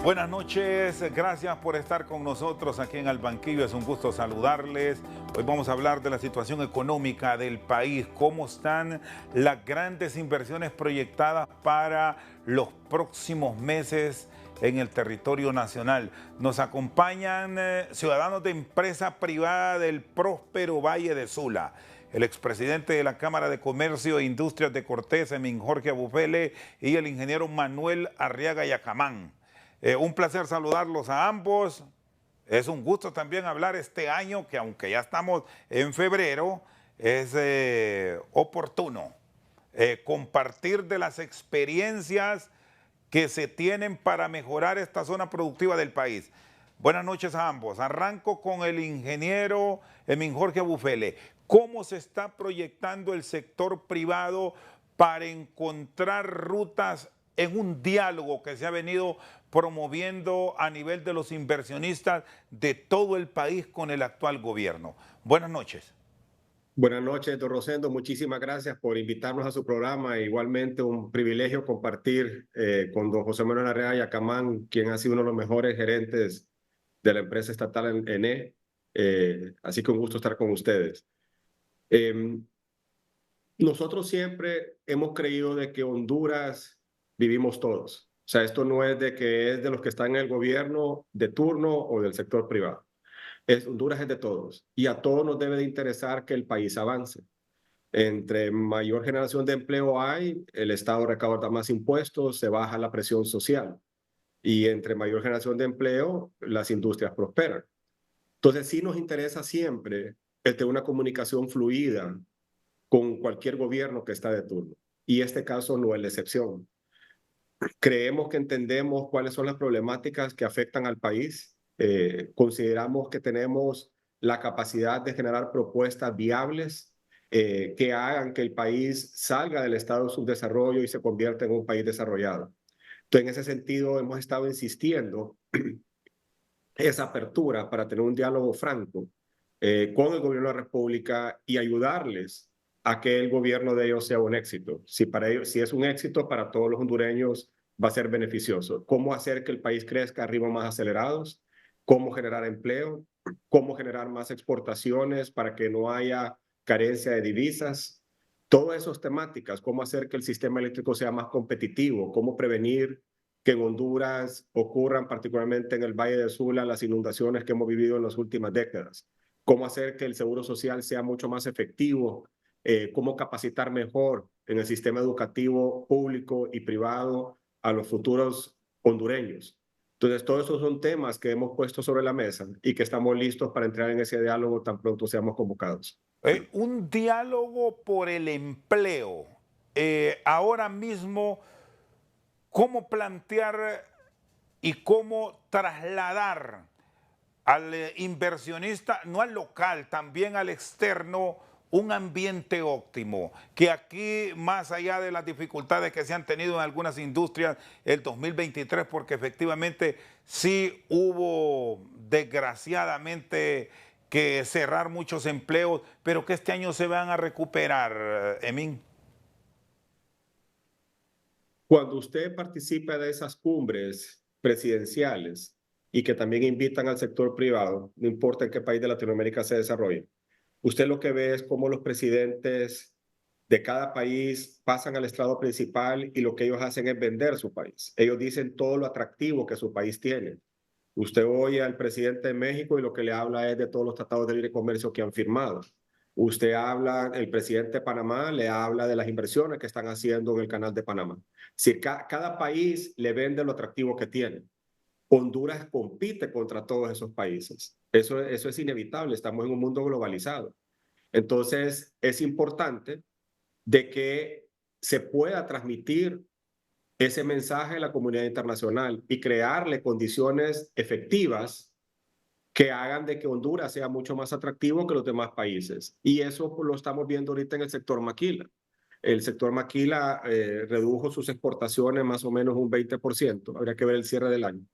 Buenas noches, gracias por estar con nosotros aquí en Al Banquillo, es un gusto saludarles. Hoy vamos a hablar de la situación económica del país, cómo están las grandes inversiones proyectadas para los próximos meses en el territorio nacional. Nos acompañan ciudadanos de empresa privada del próspero Valle de Sula. El expresidente de la Cámara de Comercio e Industrias de Cortés, Emin Jorge Abufele, y el ingeniero Manuel Arriaga Yacamán. Un placer saludarlos a ambos. Es un gusto también hablar este año, que aunque ya estamos en febrero, es oportuno compartir de las experiencias que se tienen para mejorar esta zona productiva del país. Buenas noches a ambos. Arranco con el ingeniero Emin Jorge Abufele. ¿Cómo se está proyectando el sector privado para encontrar rutas en un diálogo que se ha venido promoviendo a nivel de los inversionistas de todo el país con el actual gobierno? Buenas noches. Buenas noches, don Rosendo. Muchísimas gracias por invitarnos a su programa. Igualmente un privilegio compartir con don José Manuel Arriaga Yacamán, quien ha sido uno de los mejores gerentes de la empresa estatal en ENE. Así que un gusto estar con ustedes. Nosotros siempre hemos creído de que Honduras vivimos todos. O sea, esto no es de que es de los que están en el gobierno de turno o del sector privado. Honduras es de todos y a todos nos debe de interesar que el país avance. Entre mayor generación de empleo hay, el Estado recauda más impuestos, se baja la presión social y entre mayor generación de empleo, las industrias prosperan. Entonces sí nos interesa siempre el tener una comunicación fluida con cualquier gobierno que está de turno y este caso no es la excepción. Creemos que entendemos cuáles son las problemáticas que afectan al país. Consideramos que tenemos la capacidad de generar propuestas viables que hagan que el país salga del estado de subdesarrollo y se convierta en un país desarrollado. Entonces, en ese sentido, hemos estado insistiendo esa apertura para tener un diálogo franco con el gobierno de la República y ayudarles a que el gobierno de ellos sea un éxito. Si para ellos, si es un éxito para todos los hondureños, va a ser beneficioso. Cómo hacer que el país crezca a ritmos más acelerados, cómo generar empleo, cómo generar más exportaciones para que no haya carencia de divisas. Todas esas temáticas, cómo hacer que el sistema eléctrico sea más competitivo, cómo prevenir que en Honduras ocurran, particularmente en el Valle de Sula, las inundaciones que hemos vivido en las últimas décadas. Cómo hacer que el seguro social sea mucho más efectivo, cómo capacitar mejor en el sistema educativo público y privado a los futuros hondureños. Entonces, todos esos son temas que hemos puesto sobre la mesa y que estamos listos para entrar en ese diálogo tan pronto seamos convocados. Un diálogo por el empleo. Ahora mismo, ¿cómo plantear y cómo trasladar al inversionista, no al local, también al externo, un ambiente óptimo? Que aquí, más allá de las dificultades que se han tenido en algunas industrias el 2023, porque efectivamente sí hubo desgraciadamente que cerrar muchos empleos, pero que este año se van a recuperar, Emin. Cuando usted participa de esas cumbres presidenciales y que también invitan al sector privado, no importa en qué país de Latinoamérica se desarrolle, usted lo que ve es cómo los presidentes de cada país pasan al estrado principal y lo que ellos hacen es vender su país. Ellos dicen todo lo atractivo que su país tiene. Usted oye al presidente de México y lo que le habla es de todos los tratados de libre comercio que han firmado. Usted habla, el presidente de Panamá le habla de las inversiones que están haciendo en el canal de Panamá. Si cada país le vende lo atractivo que tiene. Honduras compite contra todos esos países. Eso es inevitable, estamos en un mundo globalizado. Entonces, es importante de que se pueda transmitir ese mensaje a la comunidad internacional y crearle condiciones efectivas que hagan de que Honduras sea mucho más atractivo que los demás países. Y eso lo estamos viendo ahorita en el sector maquila. El sector maquila redujo sus exportaciones más o menos un 20%. Habría que ver el cierre del año.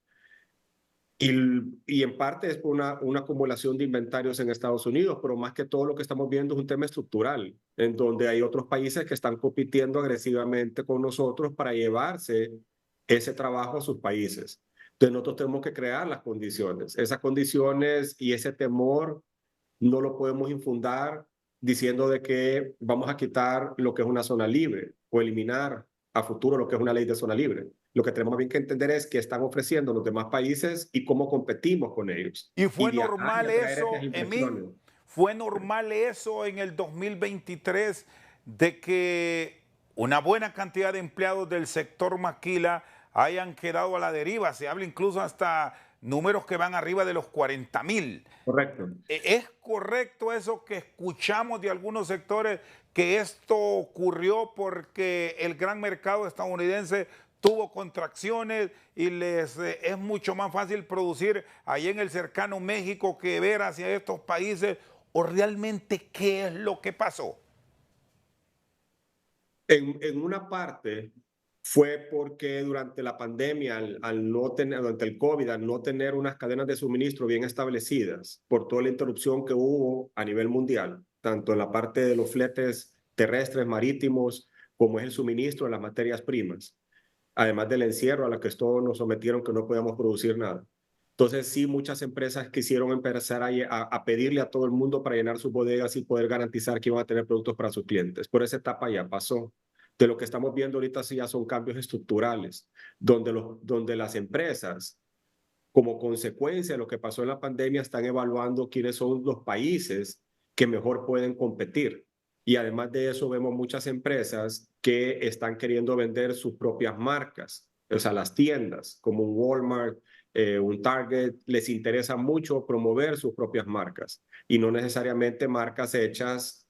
Y en parte es por una acumulación de inventarios en Estados Unidos, pero más que todo lo que estamos viendo es un tema estructural, en donde hay otros países que están compitiendo agresivamente con nosotros para llevarse ese trabajo a sus países. Entonces nosotros tenemos que crear las condiciones. Esas condiciones y ese temor no lo podemos infundar diciendo de que vamos a quitar lo que es una zona libre o eliminar a futuro lo que es una ley de zona libre. Lo que tenemos bien que entender es qué están ofreciendo los demás países y cómo competimos con ellos. Y Y fue viajar y normal atraer esas eso, inversiones. Emin, fue normal eso en el 2023 de que una buena cantidad de empleados del sector maquila hayan quedado a la deriva. Se habla incluso hasta números que van arriba de los 40,000. Correcto. ¿Es correcto eso que escuchamos de algunos sectores, que esto ocurrió porque el gran mercado estadounidense tuvo contracciones y les es mucho más fácil producir ahí en el cercano México que ver hacia estos países? ¿O realmente qué es lo que pasó? En una parte fue porque durante la pandemia, al no tener, durante el COVID, al no tener unas cadenas de suministro bien establecidas, por toda la interrupción que hubo a nivel mundial, tanto en la parte de los fletes terrestres, marítimos, como es el suministro de las materias primas, además del encierro a la que todos nos sometieron que no podíamos producir nada. Entonces sí, muchas empresas quisieron empezar a pedirle a todo el mundo para llenar sus bodegas y poder garantizar que iban a tener productos para sus clientes. Por esa etapa ya pasó. De lo que estamos viendo ahorita sí ya son cambios estructurales, donde las empresas, como consecuencia de lo que pasó en la pandemia, están evaluando quiénes son los países que mejor pueden competir. Y además de eso, vemos muchas empresas que están queriendo vender sus propias marcas, o sea, las tiendas, como un Walmart, un Target, les interesa mucho promover sus propias marcas y no necesariamente marcas hechas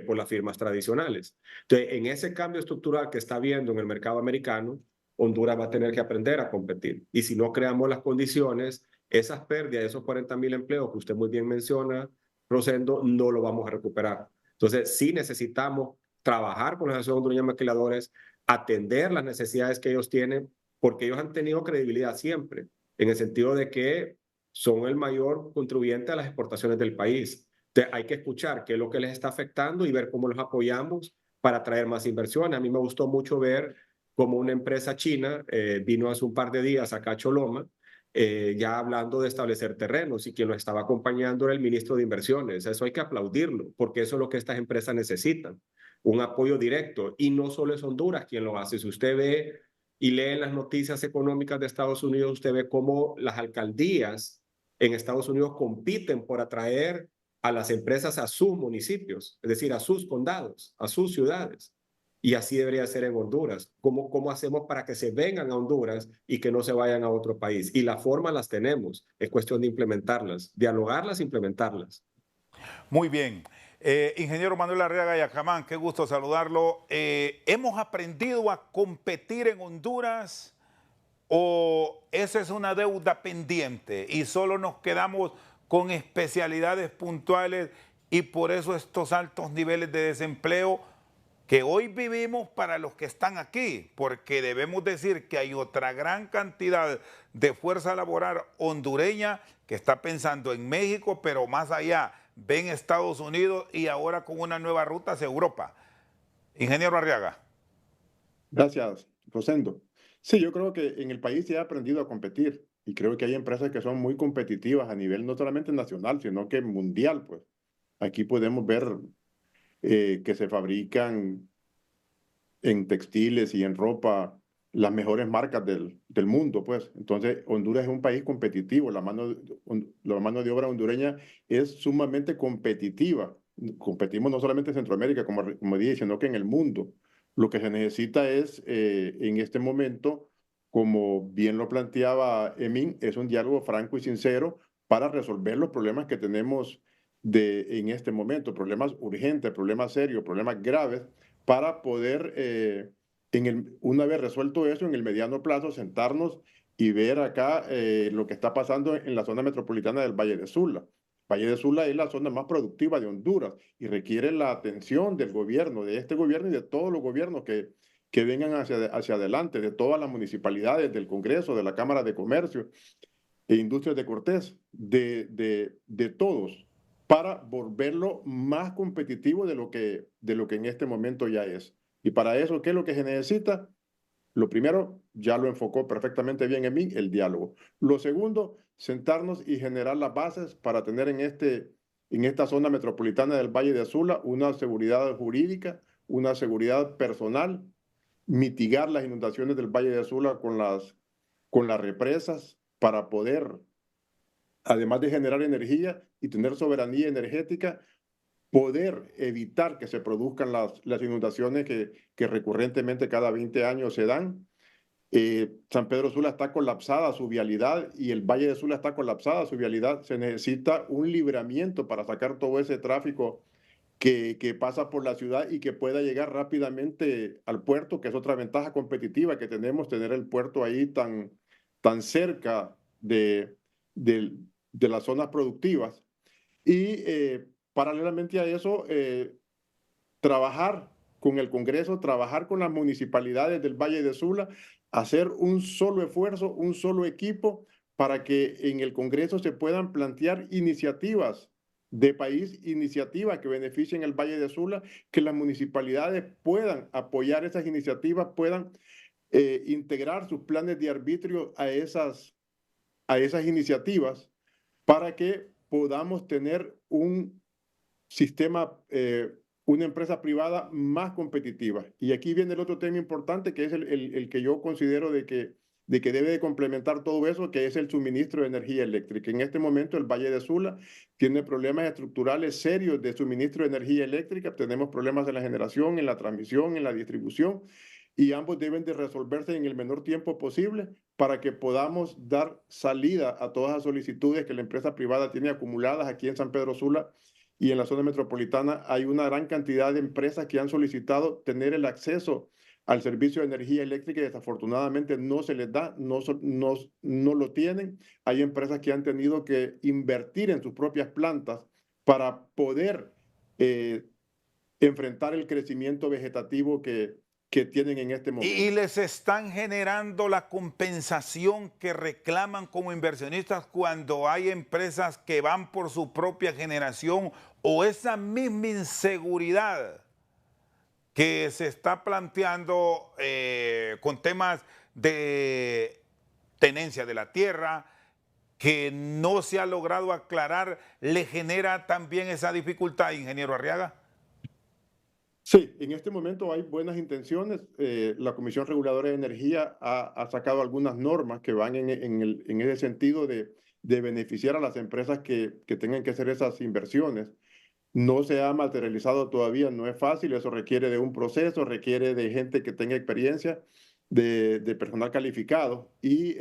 por las firmas tradicionales. Entonces, en ese cambio estructural que está habiendo en el mercado americano, Honduras va a tener que aprender a competir. Y si no creamos las condiciones, esas pérdidas, esos 40,000 empleos que usted muy bien menciona, Rosendo, no lo vamos a recuperar. Entonces, sí necesitamos trabajar con la Asociación Hondureña de Maquiladores, atender las necesidades que ellos tienen, porque ellos han tenido credibilidad siempre, en el sentido de que son el mayor contribuyente a las exportaciones del país. Entonces, hay que escuchar qué es lo que les está afectando y ver cómo los apoyamos para traer más inversiones. A mí me gustó mucho ver como una empresa china vino hace un par de días acá a Choloma, ya hablando de establecer terrenos y quien lo estaba acompañando era el ministro de Inversiones. Eso hay que aplaudirlo, porque eso es lo que estas empresas necesitan, un apoyo directo. Y no solo es Honduras quien lo hace. Si usted ve y lee en las noticias económicas de Estados Unidos, usted ve cómo las alcaldías en Estados Unidos compiten por atraer a las empresas a sus municipios, es decir, a sus condados, a sus ciudades. Y así debería ser en Honduras. ¿Cómo hacemos para que se vengan a Honduras y que no se vayan a otro país? Y las formas las tenemos. Es cuestión de implementarlas, dialogarlas, implementarlas. Muy bien. Ingeniero Manuel Arriaga Yacamán, qué gusto saludarlo. ¿Hemos aprendido a competir en Honduras o esa es una deuda pendiente y solo nos quedamos con especialidades puntuales y por eso estos altos niveles de desempleo que hoy vivimos para los que están aquí? Porque debemos decir que hay otra gran cantidad de fuerza laboral hondureña que está pensando en México, pero más allá, ven Estados Unidos y ahora con una nueva ruta hacia Europa. Ingeniero Arriaga. Gracias, Rosendo. Sí, yo creo que en el país se ha aprendido a competir y creo que hay empresas que son muy competitivas a nivel no solamente nacional, sino que mundial, pues. Aquí podemos ver que se fabrican en textiles y en ropa las mejores marcas del mundo, pues. Entonces, Honduras es un país competitivo, la mano de obra hondureña es sumamente competitiva. Competimos no solamente en Centroamérica, como dije, sino que en el mundo. Lo que se necesita es, en este momento, como bien lo planteaba Emin, es un diálogo franco y sincero para resolver los problemas que tenemos en este momento, problemas urgentes, problemas serios, problemas graves, para poder, una vez resuelto eso, en el mediano plazo, sentarnos y ver acá lo que está pasando en la zona metropolitana del Valle de Sula. Valle de Sula es la zona más productiva de Honduras y requiere la atención del gobierno, de este gobierno y de todos los gobiernos que vengan hacia adelante, de todas las municipalidades, del Congreso, de la Cámara de Comercio e Industrias de Cortés, de todos, para volverlo más competitivo de lo que en este momento ya es. Y para eso, ¿qué es lo que se necesita? Lo primero, ya lo enfocó perfectamente bien en mí, el diálogo. Lo segundo, sentarnos y generar las bases para tener en esta zona metropolitana del Valle de Sula una seguridad jurídica, una seguridad personal, mitigar las inundaciones del Valle de Sula con las represas para poder, además de generar energía y tener soberanía energética, poder evitar que se produzcan las inundaciones que recurrentemente cada 20 años se dan. San Pedro Sula está colapsada su vialidad y el Valle de Sula está colapsada su vialidad. Se necesita un libramiento para sacar todo ese tráfico que pasa por la ciudad y que pueda llegar rápidamente al puerto, que es otra ventaja competitiva que tenemos, tener el puerto ahí tan cerca de, de las zonas productivas. Y paralelamente a eso, trabajar con el Congreso, trabajar con las municipalidades del Valle de Sula, hacer un solo esfuerzo, un solo equipo para que en el Congreso se puedan plantear iniciativas de país, iniciativas que beneficien el Valle de Sula, que las municipalidades puedan apoyar esas iniciativas, puedan integrar sus planes de arbitrio a esas iniciativas para que podamos tener un sistema, una empresa privada más competitiva. Y aquí viene el otro tema importante, que es el que yo considero de que debe de complementar todo eso, que es el suministro de energía eléctrica. En este momento el Valle de Sula tiene problemas estructurales serios de suministro de energía eléctrica, tenemos problemas en la generación, en la transmisión, en la distribución, y ambos deben de resolverse en el menor tiempo posible para que podamos dar salida a todas las solicitudes que la empresa privada tiene acumuladas aquí en San Pedro Sula. Y en la zona metropolitana hay una gran cantidad de empresas que han solicitado tener el acceso al servicio de energía eléctrica y desafortunadamente no se les da, no lo tienen. Hay empresas que han tenido que invertir en sus propias plantas para poder enfrentar el crecimiento vegetativo que tienen en este momento. Y les están generando la compensación que reclaman como inversionistas cuando hay empresas que van por su propia generación, o esa misma inseguridad que se está planteando con temas de tenencia de la tierra, que no se ha logrado aclarar, le genera también esa dificultad, ingeniero Arriaga. Sí, en este momento hay buenas intenciones. La Comisión Reguladora de Energía ha sacado algunas normas que van en ese sentido de beneficiar a las empresas que tengan que hacer esas inversiones. No se ha materializado todavía, no es fácil, eso requiere de un proceso, requiere de gente que tenga experiencia, de personal calificado y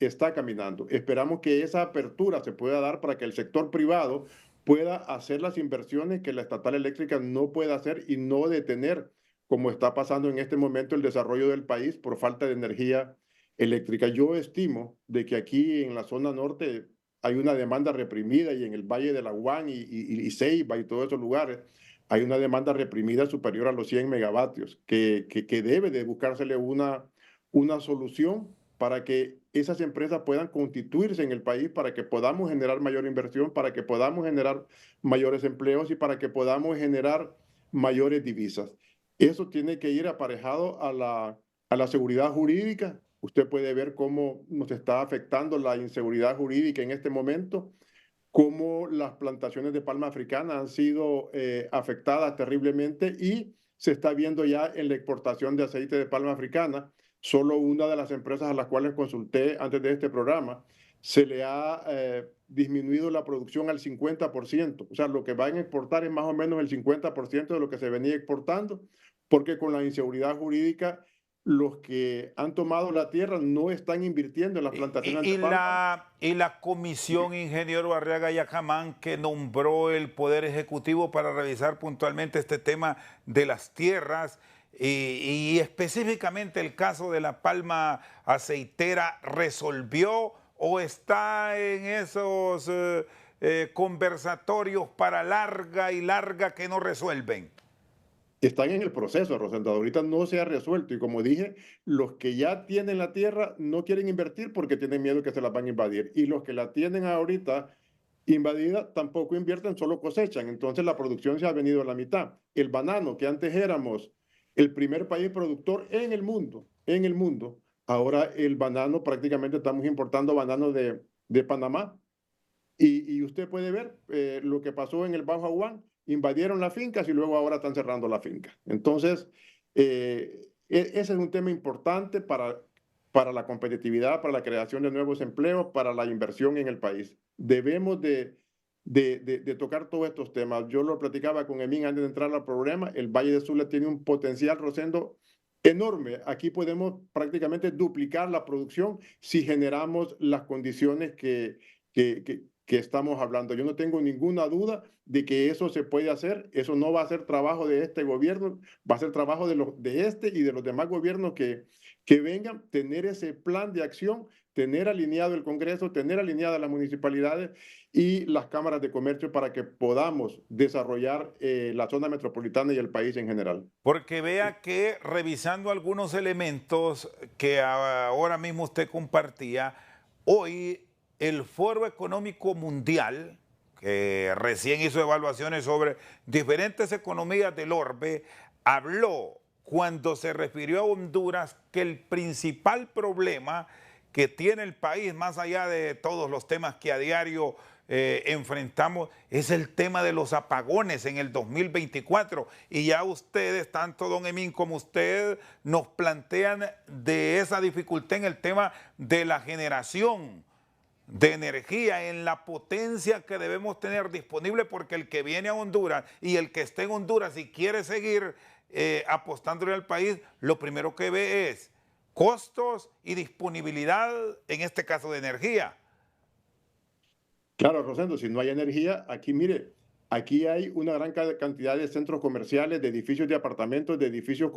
está caminando. Esperamos que esa apertura se pueda dar para que el sector privado pueda hacer las inversiones que la estatal eléctrica no puede hacer y no detener, como está pasando en este momento, el desarrollo del país por falta de energía eléctrica. Yo estimo de que aquí en la zona norte hay una demanda reprimida y en el Valle de la Guan y Ceiba y todos esos lugares hay una demanda reprimida superior a los 100 megavatios que debe de buscársele una solución para que esas empresas puedan constituirse en el país, para que podamos generar mayor inversión, para que podamos generar mayores empleos y para que podamos generar mayores divisas. Eso tiene que ir aparejado a la seguridad jurídica. Usted puede ver cómo nos está afectando la inseguridad jurídica en este momento, cómo las plantaciones de palma africana han sido afectadas terriblemente y se está viendo ya en la exportación de aceite de palma africana. Solo una de las empresas a las cuales consulté antes de este programa se le ha disminuido la producción al 50%. O sea, lo que van a exportar es más o menos el 50% de lo que se venía exportando, porque con la inseguridad jurídica los que han tomado la tierra no están invirtiendo en las plantaciones de palma. Y la comisión, ingeniero Arriaga Yacamán, que nombró el Poder Ejecutivo para revisar puntualmente este tema de las tierras y específicamente el caso de la palma aceitera, ¿resolvió o está en esos conversatorios para larga y larga que no resuelven? Están en el proceso, Rosendo. Ahorita no se ha resuelto. Y como dije, los que ya tienen la tierra no quieren invertir porque tienen miedo que se la van a invadir. Y los que la tienen ahorita invadida tampoco invierten, solo cosechan. Entonces la producción se ha venido a la mitad. El banano, que antes éramos el primer país productor en el mundo, en el mundo. Ahora el banano, prácticamente estamos importando banano de Panamá. Y usted puede ver lo que pasó en el Bajo Aguán, invadieron las fincas y luego ahora están cerrando la finca. Entonces, ese es un tema importante para la competitividad, para la creación de nuevos empleos, para la inversión en el país. Debemos de tocar todos estos temas. Yo lo platicaba con Emín antes de entrar al programa, el Valle de Sula tiene un potencial, Rosendo, enorme. Aquí podemos prácticamente duplicar la producción si generamos las condiciones que estamos hablando. Yo no tengo ninguna duda de que eso se puede hacer. Eso no va a ser trabajo de este gobierno, va a ser trabajo de este y de los demás gobiernos que vengan, tener ese plan de acción, tener alineado el Congreso, tener alineadas las municipalidades y las cámaras de comercio para que podamos desarrollar la zona metropolitana y el país en general. Porque vea que revisando algunos elementos que ahora mismo usted compartía, hoy el Foro Económico Mundial, que recién hizo evaluaciones sobre diferentes economías del orbe, habló cuando se refirió a Honduras que el principal problema que tiene el país, más allá de todos los temas que a diario enfrentamos, es el tema de los apagones en el 2024. Y ya ustedes, tanto don Emín como usted, nos plantean de esa dificultad en el tema de la generación de energía, en la potencia que debemos tener disponible, porque el que viene a Honduras y el que esté en Honduras y quiere seguir apostándole al país, lo primero que ve es costos y disponibilidad, en este caso de energía. Claro, Rosendo, si no hay energía, aquí mire, aquí hay una gran cantidad de centros comerciales, de edificios de apartamentos, de edificios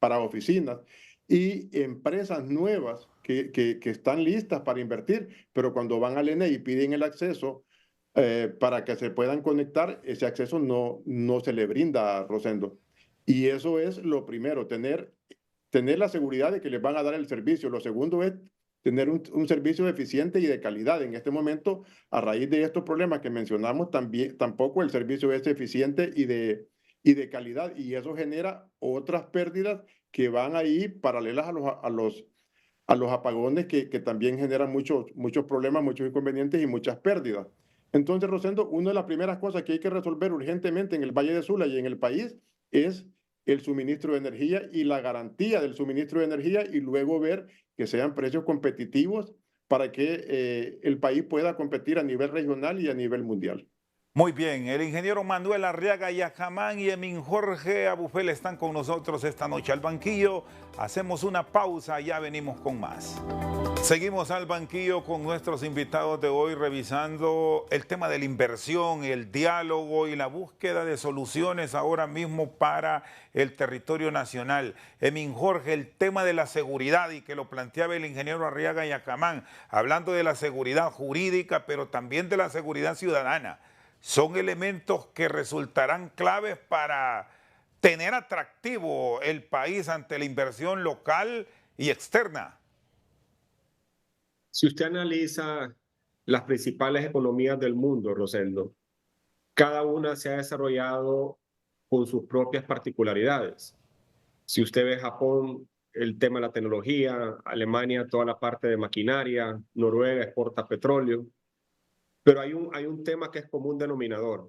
para oficinas y empresas nuevas que están listas para invertir, pero cuando van al ENE y piden el acceso para que se puedan conectar, ese acceso no se le brinda, Rosendo. Y eso es lo primero, tener la seguridad de que les van a dar el servicio. Lo segundo es tener un servicio eficiente y de calidad. En este momento, a raíz de estos problemas que mencionamos, tampoco el servicio es eficiente y de calidad, y eso genera otras pérdidas que van ahí paralelas a los apagones que también generan muchos problemas, muchos inconvenientes y muchas pérdidas. Entonces, Rosendo, una de las primeras cosas que hay que resolver urgentemente en el Valle de Sula y en el país es el suministro de energía y la garantía del suministro de energía, y luego ver que sean precios competitivos para que el país pueda competir a nivel regional y a nivel mundial. Muy bien, el ingeniero Manuel Arriaga Yacamán y Emín Jorge Abufel están con nosotros esta noche al banquillo. Hacemos una pausa, ya venimos con más. Seguimos al banquillo con nuestros invitados de hoy, revisando el tema de la inversión, el diálogo y la búsqueda de soluciones ahora mismo para el territorio nacional. Emín Jorge, el tema de la seguridad, y que lo planteaba el ingeniero Arriaga Yacamán, hablando de la seguridad jurídica, pero también de la seguridad ciudadana. Son elementos que resultarán claves para tener atractivo el país ante la inversión local y externa. Si usted analiza las principales economías del mundo, Rosendo, cada una se ha desarrollado con sus propias particularidades. Si usted ve Japón, el tema de la tecnología, Alemania, toda la parte de maquinaria, Noruega exporta petróleo, pero hay un tema que es común denominador,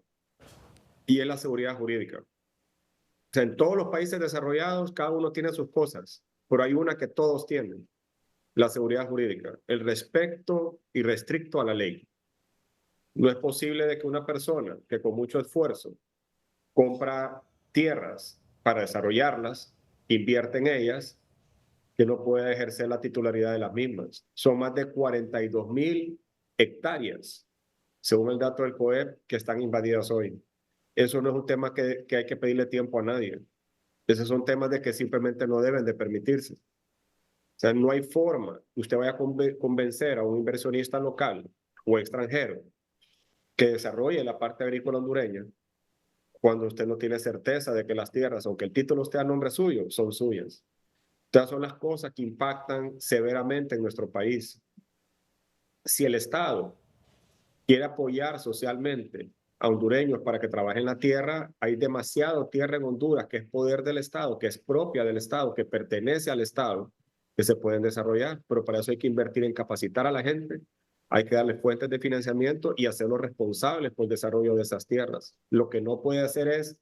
y es la seguridad jurídica. O sea, en todos los países desarrollados, cada uno tiene sus cosas, pero hay una que todos tienen: la seguridad jurídica, el respeto irrestricto a la ley. No es posible de que una persona que con mucho esfuerzo compra tierras para desarrollarlas, invierte en ellas, que no pueda ejercer la titularidad de las mismas. Son más de 42,000 hectáreas, según el dato del COEP, que están invadidas hoy. Eso no es un tema que hay que pedirle tiempo a nadie. Esos son temas de que simplemente no deben de permitirse. O sea, no hay forma que usted vaya a convencer a un inversionista local o extranjero que desarrolle la parte agrícola hondureña cuando usted no tiene certeza de que las tierras, aunque el título esté a nombre suyo, son suyas. Estas son las cosas que impactan severamente en nuestro país. Si el Estado quiere apoyar socialmente a hondureños para que trabajen la tierra, hay demasiado tierra en Honduras que es poder del Estado, que es propia del Estado, que pertenece al Estado, que se pueden desarrollar, pero para eso hay que invertir en capacitar a la gente, hay que darle fuentes de financiamiento y hacerlos responsables por el desarrollo de esas tierras. Lo que no puede hacer es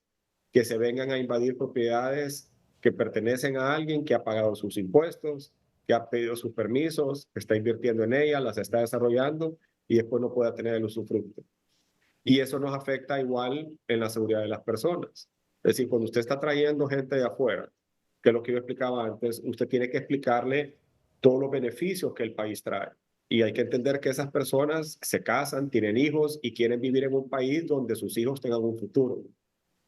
que se vengan a invadir propiedades que pertenecen a alguien que ha pagado sus impuestos, que ha pedido sus permisos, que está invirtiendo en ellas, las está desarrollando y después no pueda tener el usufructo. Y eso nos afecta igual en la seguridad de las personas. Es decir, cuando usted está trayendo gente de afuera, que es lo que yo explicaba antes, usted tiene que explicarle todos los beneficios que el país trae. Y hay que entender que esas personas se casan, tienen hijos y quieren vivir en un país donde sus hijos tengan un futuro.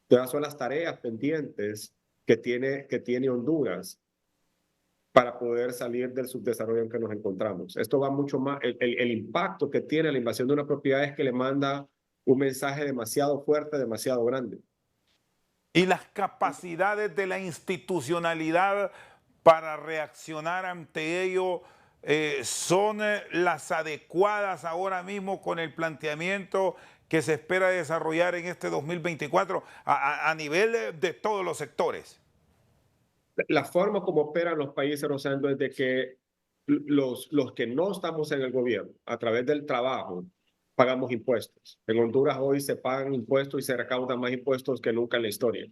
Todas son las tareas pendientes que tiene Honduras para poder salir del subdesarrollo en que nos encontramos. Esto va mucho más, el impacto que tiene la invasión de una propiedad es que le manda un mensaje demasiado fuerte, demasiado grande. Y las capacidades de la institucionalidad para reaccionar ante ello son las adecuadas ahora mismo con el planteamiento que se espera desarrollar en este 2024 a nivel de todos los sectores. La forma como operan los países, Rosendo, es de que los que no estamos en el gobierno, a través del trabajo, pagamos impuestos. En Honduras hoy se pagan impuestos y se recaudan más impuestos que nunca en la historia.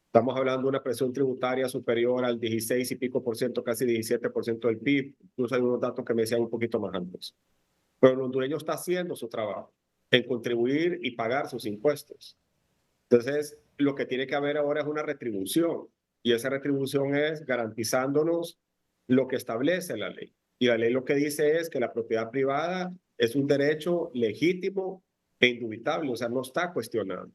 Estamos hablando de una presión tributaria superior al 16 y pico por ciento, casi 17% del PIB. Incluso hay unos datos que me decían un poquito más altos. Pero el hondureño está haciendo su trabajo en contribuir y pagar sus impuestos. Entonces, lo que tiene que haber ahora es una retribución. Y esa retribución es garantizándonos lo que establece la ley. Y la ley lo que dice es que la propiedad privada es un derecho legítimo e indubitable, o sea, no está cuestionado.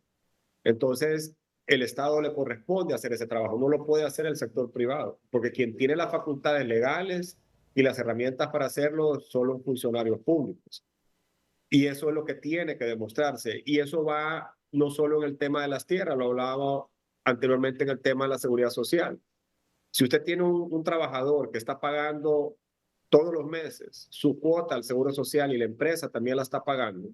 Entonces, el Estado le corresponde hacer ese trabajo, no lo puede hacer el sector privado, porque quien tiene las facultades legales y las herramientas para hacerlo son los funcionarios públicos. Y eso es lo que tiene que demostrarse. Y eso va no solo en el tema de las tierras, lo hablábamos anteriormente en el tema de la seguridad social. Si usted tiene un trabajador que está pagando todos los meses su cuota al Seguro Social y la empresa también la está pagando,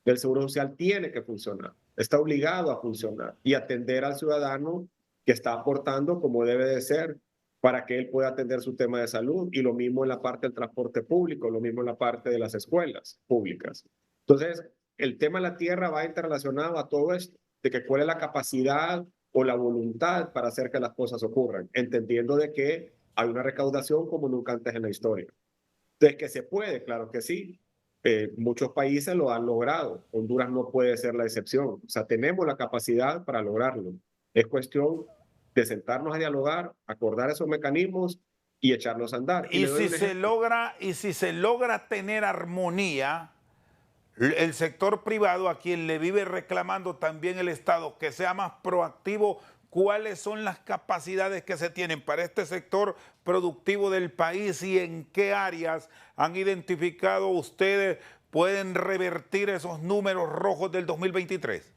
el Seguro Social tiene que funcionar, está obligado a funcionar y atender al ciudadano que está aportando como debe de ser para que él pueda atender su tema de salud, y lo mismo en la parte del transporte público, lo mismo en la parte de las escuelas públicas. Entonces, el tema de la tierra va interrelacionado a todo esto, de que cuál es la capacidad o la voluntad para hacer que las cosas ocurran, entendiendo de que hay una recaudación como nunca antes en la historia. Entonces, que se puede, claro que sí. Muchos países lo han logrado. Honduras no puede ser la excepción. O sea, tenemos la capacidad para lograrlo. Es cuestión de sentarnos a dialogar, acordar esos mecanismos y echarlos a andar. Y si se logra tener armonía, el sector privado, a quien le vive reclamando también el Estado que sea más proactivo, ¿cuáles son las capacidades que se tienen para este sector productivo del país y en qué áreas han identificado ustedes pueden revertir esos números rojos del 2023?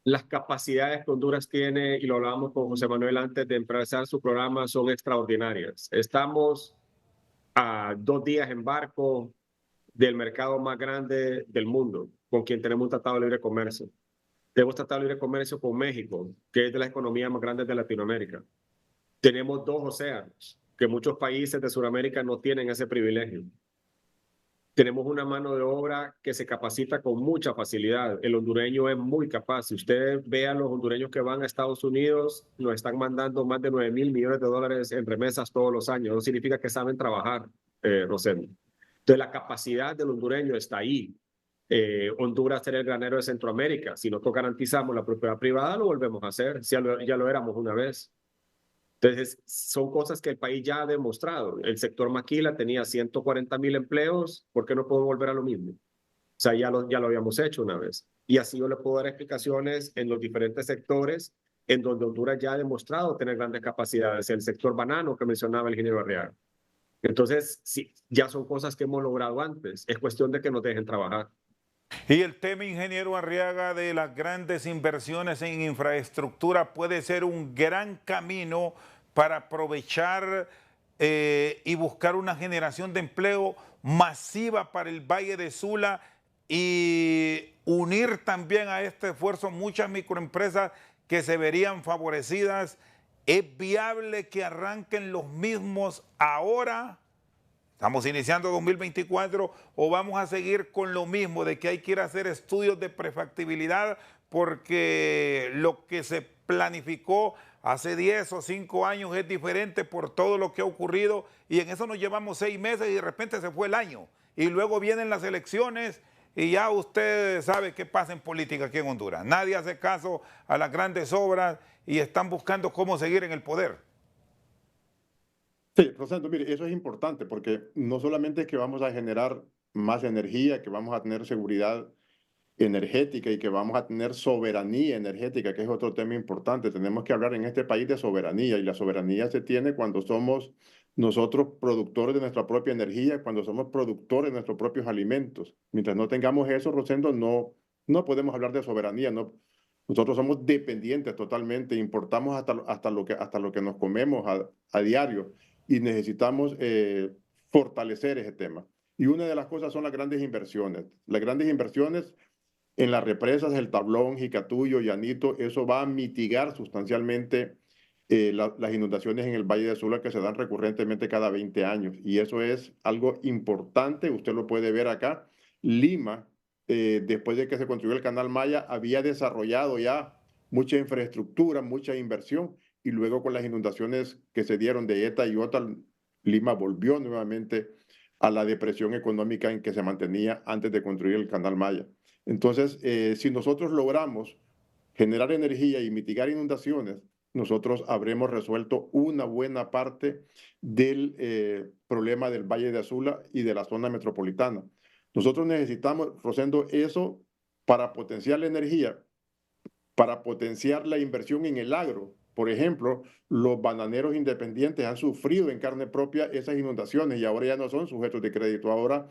Las capacidades que Honduras tiene, y lo hablábamos con José Manuel antes de empezar su programa, son extraordinarias. Estamos a 2 días en barco del mercado más grande del mundo, con quien tenemos un tratado de libre comercio. Tenemos tratado de libre comercio con México, que es de las economías más grandes de Latinoamérica. Tenemos 2 océanos, que muchos países de Sudamérica no tienen ese privilegio. Tenemos una mano de obra que se capacita con mucha facilidad. El hondureño es muy capaz. Si usted ve a los hondureños que van a Estados Unidos, nos están mandando más de 9.000 millones de dólares en remesas todos los años. No significa que saben trabajar, Rosendo. Entonces, la capacidad del hondureño está ahí. Honduras será el granero de Centroamérica. Si nosotros garantizamos la propiedad privada, lo volvemos a hacer. Ya lo éramos una vez. Entonces, son cosas que el país ya ha demostrado. El sector maquila tenía 140.000 empleos. ¿Por qué no puedo volver a lo mismo? O sea, ya lo habíamos hecho una vez. Y así yo le puedo dar explicaciones en los diferentes sectores en donde Honduras ya ha demostrado tener grandes capacidades. El sector banano que mencionaba el ingeniero Arriaga. Entonces, sí, ya son cosas que hemos logrado antes. Es cuestión de que nos dejen trabajar. Y el tema, ingeniero Arriaga, de las grandes inversiones en infraestructura puede ser un gran camino para aprovechar y buscar una generación de empleo masiva para el Valle de Sula y unir también a este esfuerzo muchas microempresas que se verían favorecidas. ¿Es viable que arranquen los mismos ahora? Estamos iniciando 2024, o vamos a seguir con lo mismo de que hay que ir a hacer estudios de prefactibilidad porque lo que se planificó hace 10 o 5 años es diferente por todo lo que ha ocurrido, y en eso nos llevamos 6 meses y de repente se fue el año y luego vienen las elecciones y ya usted sabe qué pasa en política aquí en Honduras? Nadie hace caso a las grandes obras y están buscando cómo seguir en el poder. Sí, Rosendo, mire, eso es importante porque no solamente es que vamos a generar más energía, que vamos a tener seguridad energética y que vamos a tener soberanía energética, que es otro tema importante. Tenemos que hablar en este país de soberanía, y la soberanía se tiene cuando somos nosotros productores de nuestra propia energía, cuando somos productores de nuestros propios alimentos. Mientras no tengamos eso, Rosendo, no podemos hablar de soberanía. No, nosotros somos dependientes totalmente, importamos hasta lo que nos comemos a diario, y necesitamos fortalecer ese tema. Y una de las cosas son las grandes inversiones. Las grandes inversiones en las represas, el Tablón, Jicatuyo, Llanito, eso va a mitigar sustancialmente las inundaciones en el Valle de Sula, que se dan recurrentemente cada 20 años. Y eso es algo importante, usted lo puede ver acá. Lima, después de que se construyó el Canal Maya, había desarrollado ya mucha infraestructura, mucha inversión, y luego con las inundaciones que se dieron de ETA y OTA, Lima volvió nuevamente a la depresión económica en que se mantenía antes de construir el Canal Maya. Entonces, si nosotros logramos generar energía y mitigar inundaciones, nosotros habremos resuelto una buena parte del problema del Valle de Azula y de la zona metropolitana. Nosotros necesitamos, Rosendo, eso para potenciar la energía, para potenciar la inversión en el agro. Por ejemplo, los bananeros independientes han sufrido en carne propia esas inundaciones y ahora ya no son sujetos de crédito. Ahora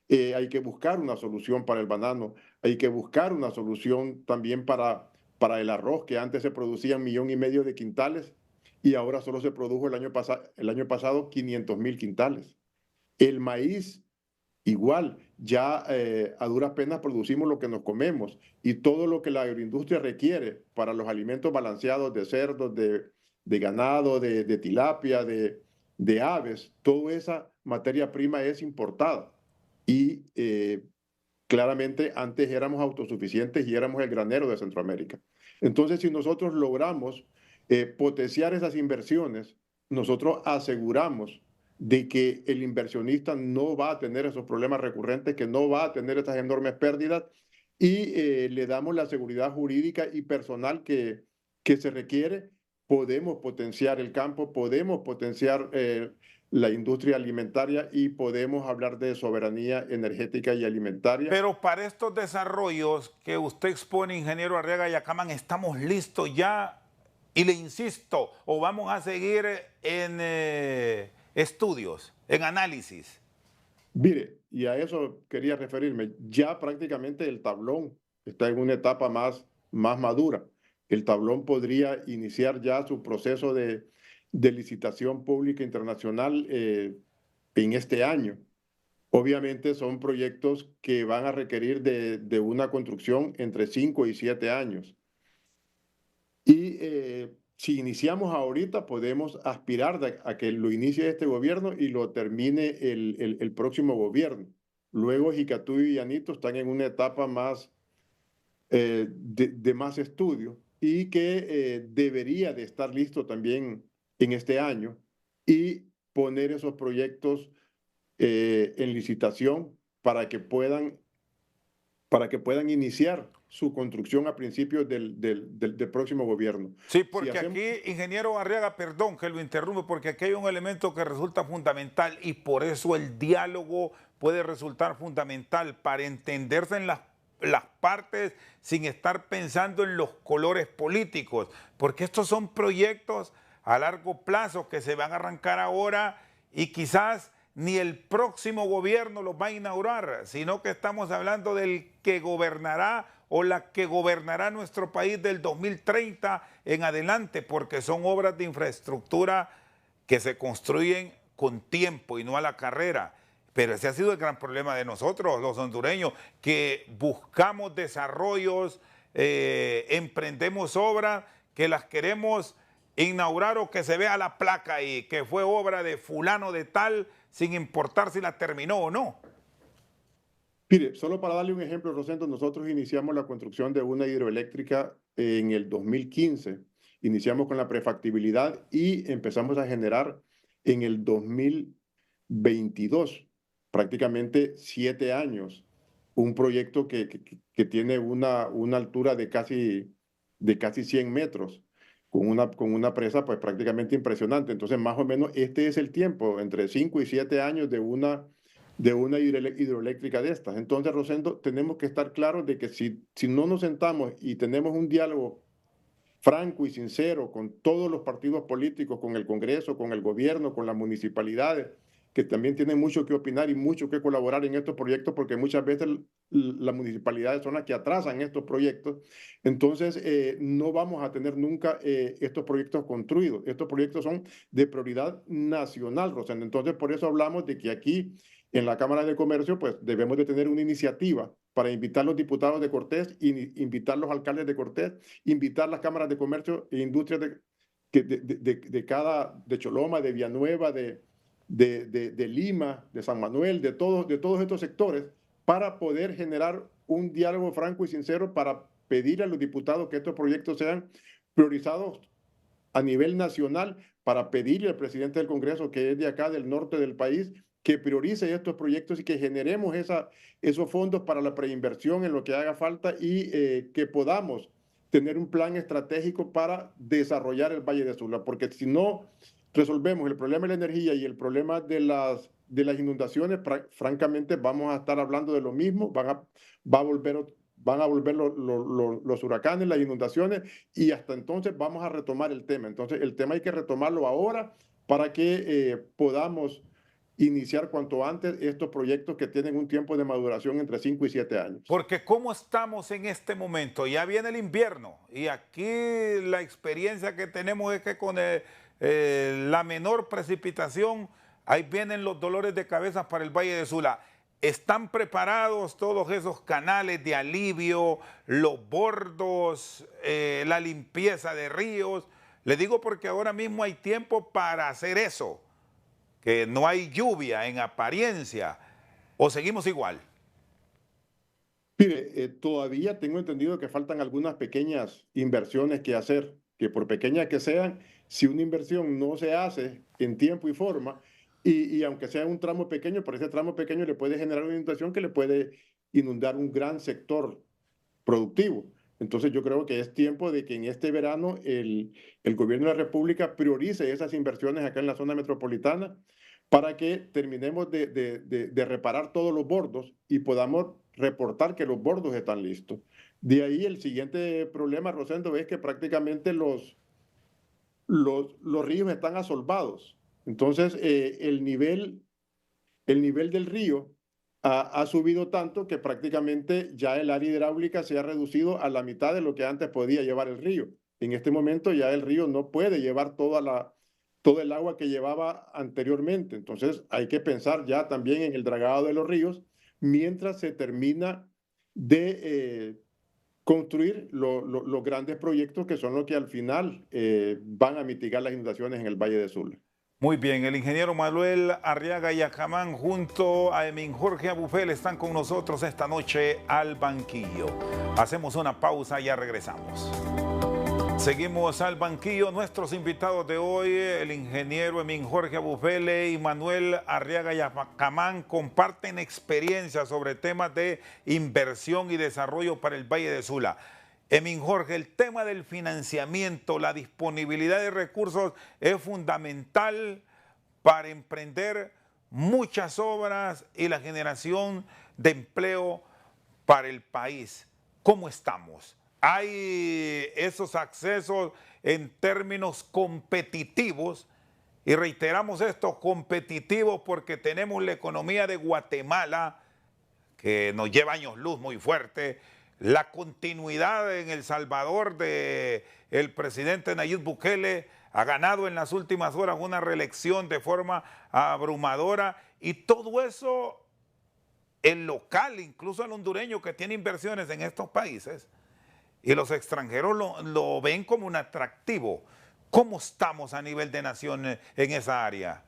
hay que buscar una solución para el banano, hay que buscar una solución también para el arroz, que antes se producían 1,5 millones de quintales y ahora solo se produjo el año pasado 500,000 quintales. El maíz, igual, ya a duras penas producimos lo que nos comemos, y todo lo que la agroindustria requiere para los alimentos balanceados de cerdos, de ganado, de tilapia, de aves, toda esa materia prima es importada. Y claramente antes éramos autosuficientes y éramos el granero de Centroamérica. Entonces, si nosotros logramos potenciar esas inversiones, nosotros aseguramos de que el inversionista no va a tener esos problemas recurrentes, que no va a tener esas enormes pérdidas, y le damos la seguridad jurídica y personal que se requiere. Podemos potenciar el campo, podemos potenciar la industria alimentaria y podemos hablar de soberanía energética y alimentaria. Pero para estos desarrollos que usted expone, ingeniero Arriaga Yacaman, ¿estamos listos ya? Y le insisto, ¿o vamos a seguir en estudios, en análisis? Mire, y a eso quería referirme. Ya prácticamente el Tablón está en una etapa más madura. El Tablón podría iniciar ya su proceso de licitación pública internacional en este año. Obviamente son proyectos que van a requerir de una construcción entre 5 y 7 años. Y si iniciamos ahorita, podemos aspirar a que lo inicie este gobierno y lo termine el próximo gobierno. Luego Jicatuyo y Llanito están en una etapa más de más estudio, y que debería de estar listo también en este año, y poner esos proyectos en licitación para que puedan iniciar su construcción a principios del próximo gobierno. Sí, porque aquí, ingeniero Arriaga, perdón que lo interrumpe, porque aquí hay un elemento que resulta fundamental, y por eso el diálogo puede resultar fundamental para entenderse en las partes sin estar pensando en los colores políticos, porque estos son proyectos a largo plazo que se van a arrancar ahora y quizás ni el próximo gobierno los va a inaugurar, sino que estamos hablando del que gobernará o la que gobernará nuestro país del 2030 en adelante, porque son obras de infraestructura que se construyen con tiempo y no a la carrera. Pero ese ha sido el gran problema de nosotros, los hondureños, que buscamos desarrollos, emprendemos obras que las queremos inaugurar o que se vea la placa ahí, que fue obra de fulano de tal, sin importar si la terminó o no. Mire, solo para darle un ejemplo, Rosendo, nosotros iniciamos la construcción de una hidroeléctrica en el 2015. Iniciamos con la prefactibilidad y empezamos a generar en el 2022, prácticamente 7 años, un proyecto que tiene una altura de casi 100 metros, con una presa pues prácticamente impresionante. Entonces, más o menos, este es el tiempo, entre 5 y 7 años de una hidroeléctrica de estas. Entonces, Rosendo, tenemos que estar claros de que si no nos sentamos y tenemos un diálogo franco y sincero con todos los partidos políticos, con el Congreso, con el gobierno, con las municipalidades, que también tienen mucho que opinar y mucho que colaborar en estos proyectos, porque muchas veces las municipalidades son las que atrasan estos proyectos. Entonces, no vamos a tener nunca estos proyectos construidos. Estos proyectos son de prioridad nacional, Rosendo. Entonces, por eso hablamos de que aquí en la Cámara de Comercio, pues debemos de tener una iniciativa para invitar a los diputados de Cortés, invitar a los alcaldes de Cortés, invitar las cámaras de comercio e industrias de Choloma, de Villanueva, de Lima, de San Manuel, de todos estos sectores, para poder generar un diálogo franco y sincero para pedir a los diputados que estos proyectos sean priorizados a nivel nacional, para pedirle al presidente del Congreso, que es de acá, del norte del país, que priorice estos proyectos y que generemos esos fondos para la preinversión en lo que haga falta y que podamos tener un plan estratégico para desarrollar el Valle de Sula, porque si no resolvemos el problema de la energía y el problema de las inundaciones, francamente vamos a estar hablando de lo mismo, van a volver los huracanes, las inundaciones, y hasta entonces vamos a retomar el tema. Entonces el tema hay que retomarlo ahora para que podamos iniciar cuanto antes estos proyectos que tienen un tiempo de maduración entre 5 y 7 años. Porque ¿cómo estamos en este momento? Ya viene el invierno y aquí la experiencia que tenemos es que con la menor precipitación, ahí vienen los dolores de cabeza para el Valle de Sula. ¿Están preparados todos esos canales de alivio, los bordos, la limpieza de ríos? Le digo porque ahora mismo hay tiempo para hacer eso, que no hay lluvia en apariencia, o seguimos igual. Mire, todavía tengo entendido que faltan algunas pequeñas inversiones que hacer, que por pequeñas que sean, si una inversión no se hace en tiempo y forma, y aunque sea un tramo pequeño, por ese tramo pequeño le puede generar una inundación que le puede inundar un gran sector productivo. Entonces yo creo que es tiempo de que en este verano el gobierno de la República priorice esas inversiones acá en la zona metropolitana para que terminemos de reparar todos los bordos y podamos reportar que los bordos están listos. De ahí el siguiente problema, Rosendo, es que prácticamente los ríos están asolvados. Entonces el nivel del río ha subido tanto que prácticamente ya el área hidráulica se ha reducido a la mitad de lo que antes podía llevar el río. En este momento ya el río no puede llevar todo el agua que llevaba anteriormente. Entonces hay que pensar ya también en el dragado de los ríos mientras se termina de construir los grandes proyectos que son los que al final van a mitigar las inundaciones en el Valle de Sula. Muy bien, el ingeniero Manuel Arriaga Yajamán junto a Emin Jorge Abufel están con nosotros esta noche al banquillo. Hacemos una pausa y ya regresamos. Seguimos al banquillo. Nuestros invitados de hoy, el ingeniero Emin Jorge Abufele y Manuel Arriaga Yajamán, comparten experiencias sobre temas de inversión y desarrollo para el Valle de Sula. Emin Jorge, el tema del financiamiento, la disponibilidad de recursos es fundamental para emprender muchas obras y la generación de empleo para el país. ¿Cómo estamos? ¿Hay esos accesos en términos competitivos? Y reiteramos esto, competitivos, porque tenemos la economía de Guatemala, que nos lleva años luz muy fuerte, la continuidad en El Salvador del presidente Nayib Bukele ha ganado en las últimas horas una reelección de forma abrumadora y todo eso, el local, incluso el hondureño que tiene inversiones en estos países y los extranjeros lo ven como un atractivo. ¿Cómo estamos a nivel de nación en esa área?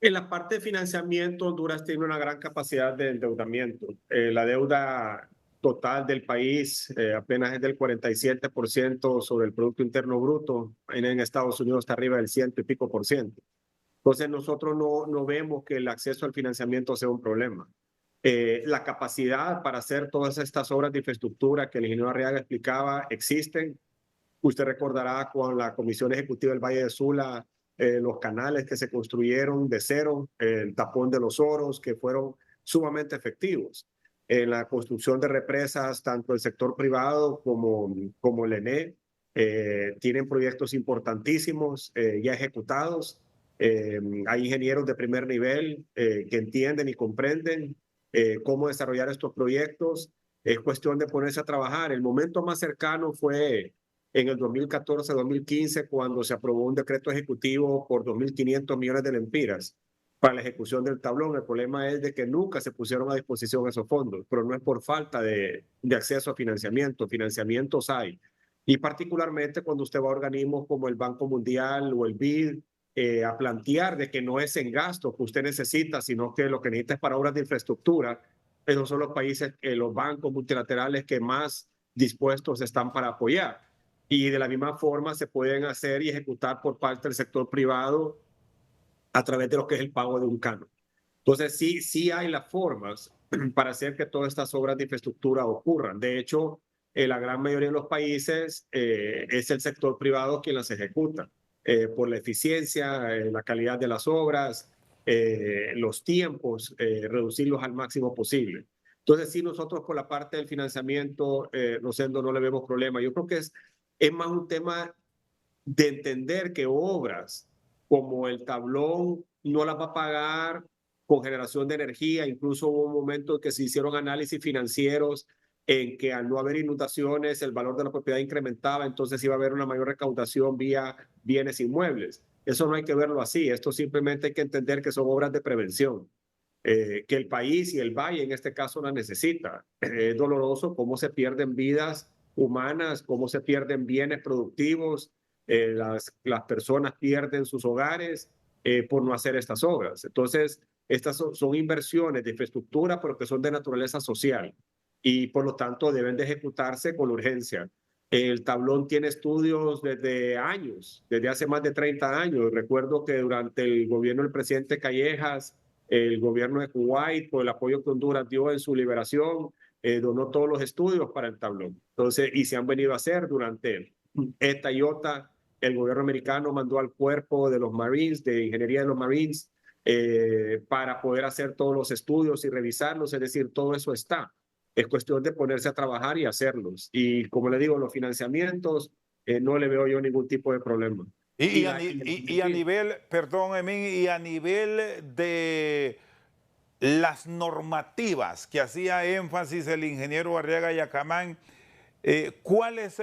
En la parte de financiamiento, Honduras tiene una gran capacidad de endeudamiento. La deuda total del país apenas es del 47% sobre el Producto Interno Bruto. En Estados Unidos está arriba del 100 y pico por ciento. Entonces nosotros no vemos que el acceso al financiamiento sea un problema. La capacidad para hacer todas estas obras de infraestructura que el ingeniero Arriaga explicaba existen. Usted recordará con la Comisión Ejecutiva del Valle de Sula, los canales que se construyeron de cero, el tapón de los Oros, que fueron sumamente efectivos. En la construcción de represas, tanto el sector privado como el ENE, tienen proyectos importantísimos ya ejecutados. Hay ingenieros de primer nivel que entienden y comprenden cómo desarrollar estos proyectos. Es cuestión de ponerse a trabajar. El momento más cercano fue en el 2014-2015, cuando se aprobó un decreto ejecutivo por 2.500 millones de lempiras para la ejecución del tablón. El problema es de que nunca se pusieron a disposición esos fondos, pero no es por falta de acceso a financiamiento. Financiamientos hay. Y particularmente cuando usted va a organismos como el Banco Mundial o el BID, a plantear de que no es en gasto que usted necesita, sino que lo que necesita es para obras de infraestructura. Esos son los países, los bancos multilaterales que más dispuestos están para apoyar. Y de la misma forma se pueden hacer y ejecutar por parte del sector privado a través de lo que es el pago de un canon. Entonces, sí hay las formas para hacer que todas estas obras de infraestructura ocurran. De hecho, la gran mayoría de los países es el sector privado quien las ejecuta por la eficiencia, la calidad de las obras, los tiempos, reducirlos al máximo posible. Entonces, sí, nosotros por la parte del financiamiento, Rosendo, no le vemos problema. Yo creo que es más un tema de entender que obras como el tablón no las va a pagar con generación de energía. Incluso hubo un momento en que se hicieron análisis financieros en que al no haber inundaciones el valor de la propiedad incrementaba, entonces iba a haber una mayor recaudación vía bienes inmuebles. Eso no hay que verlo así, esto simplemente hay que entender que son obras de prevención. Que el país y el valle en este caso la necesita. Es doloroso cómo se pierden vidas humanas, cómo se pierden bienes productivos, las personas pierden sus hogares por no hacer estas obras. Entonces, estas son inversiones de infraestructura, pero que son de naturaleza social y por lo tanto deben de ejecutarse con urgencia. El tablón tiene estudios desde años, desde hace más de 30 años. Recuerdo que durante el gobierno del presidente Callejas, el gobierno de Kuwait, por el apoyo que Honduras dio en su liberación, donó todos los estudios para el tablón. Entonces, y se han venido a hacer durante esta y otra. El gobierno americano mandó al cuerpo de los Marines, de ingeniería de los Marines, para poder hacer todos los estudios y revisarlos. Es decir, todo eso está. Es cuestión de ponerse a trabajar y hacerlos. Y como le digo, los financiamientos, no le veo yo ningún tipo de problema. Y a nivel, perdón, Emín, y a nivel de las normativas que hacía énfasis el ingeniero Arriaga Yacamán, ¿cuál es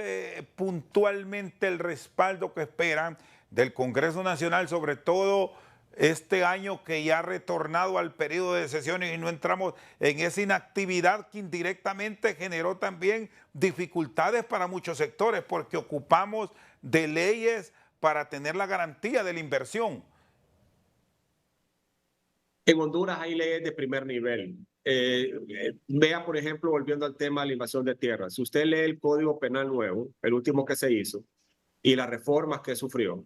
puntualmente el respaldo que esperan del Congreso Nacional, sobre todo este año que ya ha retornado al periodo de sesiones y no entramos en esa inactividad que indirectamente generó también dificultades para muchos sectores porque ocupamos de leyes para tener la garantía de la inversión? En Honduras hay leyes de primer nivel. Vea, por ejemplo, volviendo al tema de la invasión de tierras. Si usted lee el Código Penal nuevo, el último que se hizo, y las reformas que sufrió,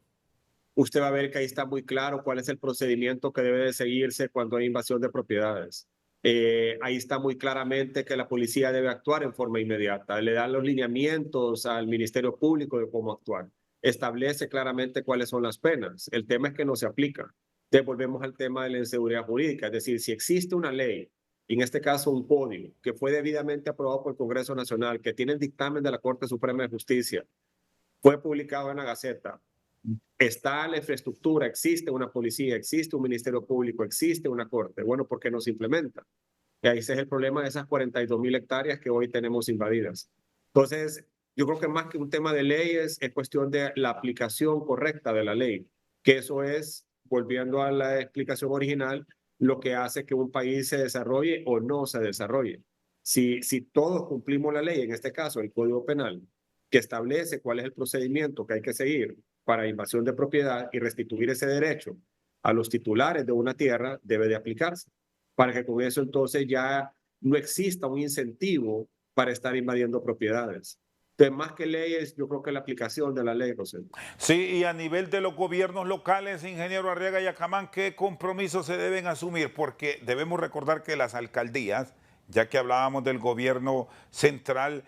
usted va a ver que ahí está muy claro cuál es el procedimiento que debe de seguirse cuando hay invasión de propiedades. Ahí está muy claramente que la policía debe actuar en forma inmediata. Le dan los lineamientos al Ministerio Público de cómo actuar. Establece claramente cuáles son las penas. El tema es que no se aplica. Entonces volvemos al tema de la inseguridad jurídica. Es decir, si existe una ley, en este caso un código, que fue debidamente aprobado por el Congreso Nacional, que tiene el dictamen de la Corte Suprema de Justicia, fue publicado en la Gaceta, está la infraestructura, existe una policía, existe un ministerio público, existe una corte. Bueno, ¿por qué no se implementa? Y ahí ese es el problema de esas 42.000 hectáreas que hoy tenemos invadidas. Entonces, yo creo que más que un tema de leyes, es cuestión de la aplicación correcta de la ley, que eso es, volviendo a la explicación original, lo que hace que un país se desarrolle o no se desarrolle. Si todos cumplimos la ley, en este caso el Código Penal, que establece cuál es el procedimiento que hay que seguir para invasión de propiedad y restituir ese derecho a los titulares de una tierra, debe de aplicarse, para que con eso entonces ya no exista un incentivo para estar invadiendo propiedades. Entonces, más que leyes, yo creo que la aplicación de la ley, José. Sí, y a nivel de los gobiernos locales, ingeniero Arriaga Yacamán, ¿qué compromisos se deben asumir? Porque debemos recordar que las alcaldías, ya que hablábamos del gobierno central,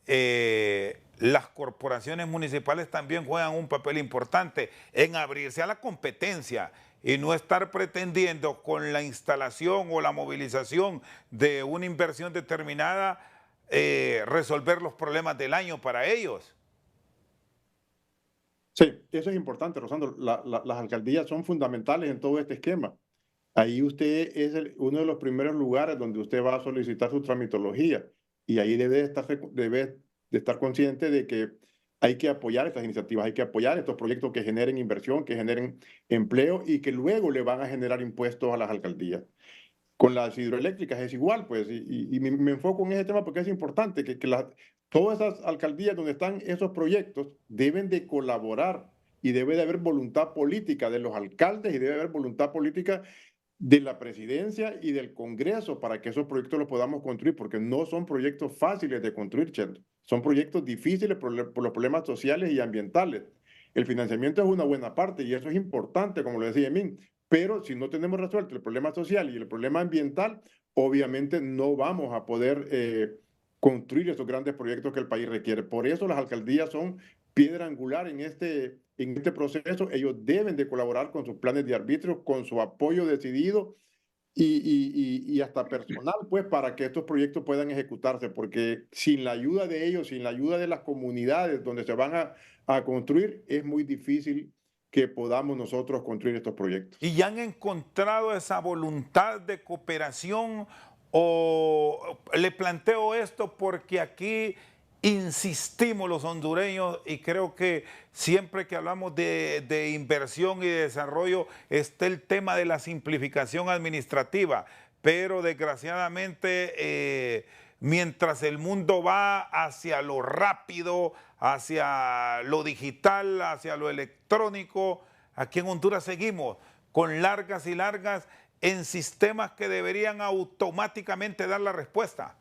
las corporaciones municipales también juegan un papel importante en abrirse a la competencia y no estar pretendiendo con la instalación o la movilización de una inversión determinada resolver los problemas del año para ellos. Sí, eso es importante, Rosando. Las alcaldías son fundamentales en todo este esquema. Ahí usted es uno de los primeros lugares donde usted va a solicitar su tramitología y ahí debe de estar consciente de que hay que apoyar estas iniciativas, hay que apoyar estos proyectos que generen inversión, que generen empleo y que luego le van a generar impuestos a las alcaldías. Con las hidroeléctricas es igual, pues, y me enfoco en ese tema porque es importante que todas esas alcaldías donde están esos proyectos deben de colaborar y debe de haber voluntad política de los alcaldes y debe haber voluntad política de la presidencia y del Congreso para que esos proyectos los podamos construir, porque no son proyectos fáciles de construir, Chendo. Son proyectos difíciles por los problemas sociales y ambientales. El financiamiento es una buena parte y eso es importante, como lo decía Emin, pero si no tenemos resuelto el problema social y el problema ambiental, obviamente no vamos a poder construir esos grandes proyectos que el país requiere. Por eso las alcaldías son piedra angular en este proceso. Ellos deben de colaborar con sus planes de arbitrio, con su apoyo decidido y hasta personal, pues, para que estos proyectos puedan ejecutarse, porque sin la ayuda de ellos, sin la ayuda de las comunidades donde se van a construir, es muy difícil que podamos nosotros construir estos proyectos. ¿Y ya han encontrado esa voluntad de cooperación? O le planteo esto porque aquí insistimos los hondureños y creo que siempre que hablamos de inversión y de desarrollo está el tema de la simplificación administrativa, pero desgraciadamente mientras el mundo va hacia lo rápido, hacia lo digital, hacia lo electrónico, aquí en Honduras seguimos con largas y largas en sistemas que deberían automáticamente dar la respuesta.